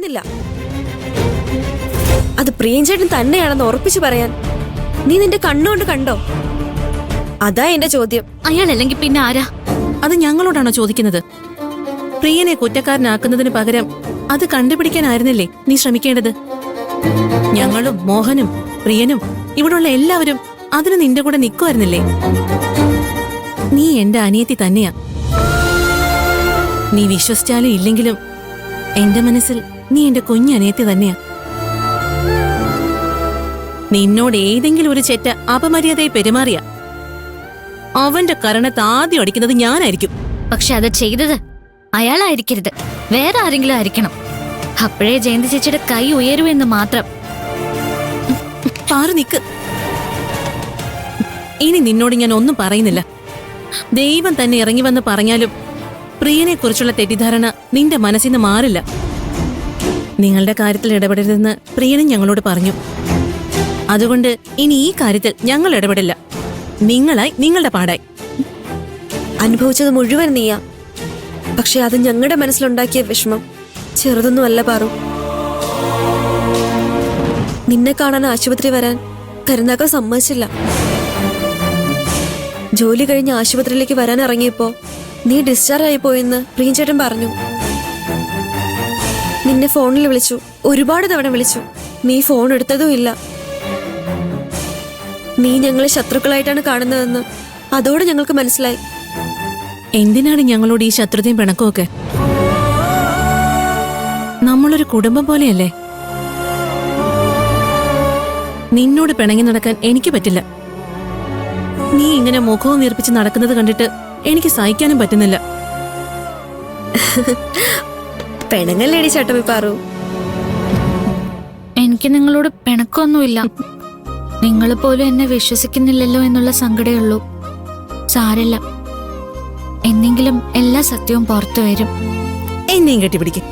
പറയുന്നില്ല. അത് പ്രിയൻചേട്ടൻ തന്നെയാണെന്ന് ഉറപ്പിച്ചു പറയാൻ നീ നിന്റെ കണ്ണുകൊണ്ട് കണ്ടോ? അതാ എന്റെ ചോദ്യം. അയാളല്ലെങ്കിൽ പിന്നെ ആരാ? അത് ഞങ്ങളോടാണോ ചോദിക്കുന്നത്? പ്രിയനെ കുറ്റക്കാരനാക്കുന്നതിന് പകരം അത് കണ്ടുപിടിക്കാനായിരുന്നില്ലേ നീ ശ്രമിക്കേണ്ടത്? ഞങ്ങളും മോഹനും പ്രിയനും ഇവിടെയുള്ള എല്ലാവരും അതിന് നിന്റെ കൂടെ നിൽക്കുമായിരുന്നില്ലേ? നീ എന്റെ അനിയത്തി തന്നെയാ. നീ വിശ്വസിച്ചാലും ഇല്ലെങ്കിലും എന്റെ മനസ്സിൽ നീ എന്റെ കുഞ്ഞനിയത്തി തന്നെയാ. നിന്നോട് ഏതെങ്കിലും ഒരു ചെറ്റ അപമര്യാദയെ പെരുമാറിയ അവന്റെ കരണത്ത് ആദ്യം അടിക്കുന്നത് ഞാനായിരിക്കും. പക്ഷെ അത് ചെയ്തത് അയാളായിരിക്കരുത്, വേറെ ആരെങ്കിലും ആയിരിക്കണം. അപ്പോഴേ ജയന്തി ചേച്ചിയുടെ കൈ ഉയരുമെന്ന് മാത്രം. പാറു നിക്ക്. ഇനി നിന്നോട് ഞാൻ ഒന്നും പറയുന്നില്ല. ദൈവം തന്നെ ഇറങ്ങി വന്ന് പറഞ്ഞാലും പ്രിയനെ കുറിച്ചുള്ള തെറ്റിദ്ധാരണ നിന്റെ മനസ്സിൽ നിന്ന് മാറില്ല. നിങ്ങളുടെ കാര്യത്തിൽ ഇടപെടരുതെന്ന് പ്രിയനും ഞങ്ങളോട് പറഞ്ഞു. അതുകൊണ്ട് ഇനി ഈ കാര്യത്തിൽ ഞങ്ങൾ ഇടപെടില്ല. നിങ്ങളായി നിങ്ങളുടെ പാടായി. അനുഭവിച്ചത് മുഴുവൻ നീയാ. പക്ഷെ അത് ഞങ്ങളുടെ മനസ്സിലുണ്ടാക്കിയ വിഷമം ചെറുതൊന്നുമല്ല പാറു. നിന്നെ കാണാൻ ആശുപത്രി വരാൻ കരുനാക്കർ സമ്മതിച്ചില്ല. ജോലി കഴിഞ്ഞ് ആശുപത്രിയിലേക്ക് വരാൻ ഇറങ്ങിയപ്പോ നീ ഡിസ്ചാർജ് ആയി പോയെന്ന് പ്രിയൻചേട്ടൻ പറഞ്ഞു. നിന്നെ ഫോണിൽ വിളിച്ചു, ഒരുപാട് തവണ വിളിച്ചു. നീ ഫോൺ എടുത്തതും ഇല്ല. നീ ഞങ്ങളെ ശത്രുക്കളായിട്ടാണ് കാണുന്നതെന്ന് അതോടെ ഞങ്ങൾക്ക് മനസ്സിലായി. എന്തിനാണ് ഞങ്ങളോട് ഈ ശത്രുതയും പിണക്കമൊക്കെ? നമ്മളൊരു കുടുംബം പോലെയല്ലേ? നിന്നോട് പിണങ്ങി നടക്കാൻ എനിക്ക് പറ്റില്ല. നീ ഇങ്ങനെ മുഖവും വീർപ്പിച്ച് നടക്കുന്നത് കണ്ടിട്ട് എനിക്ക് സഹിക്കാനും പറ്റുന്നില്ല. പെണങ്ങല്ലേടി ചട്ടമ്പി പാറു. എനിക്ക് നിങ്ങളോട് പിണക്കൊന്നുമില്ല. നിങ്ങൾ പോലും എന്നെ വിശ്വസിക്കുന്നില്ലല്ലോ എന്നുള്ള സങ്കടമേ ഉള്ളൂ. സാരല്ല, എന്നെങ്കിലും എല്ലാ സത്യവും പുറത്തു വരും. എന്നെയും കെട്ടിപ്പിടിക്കും.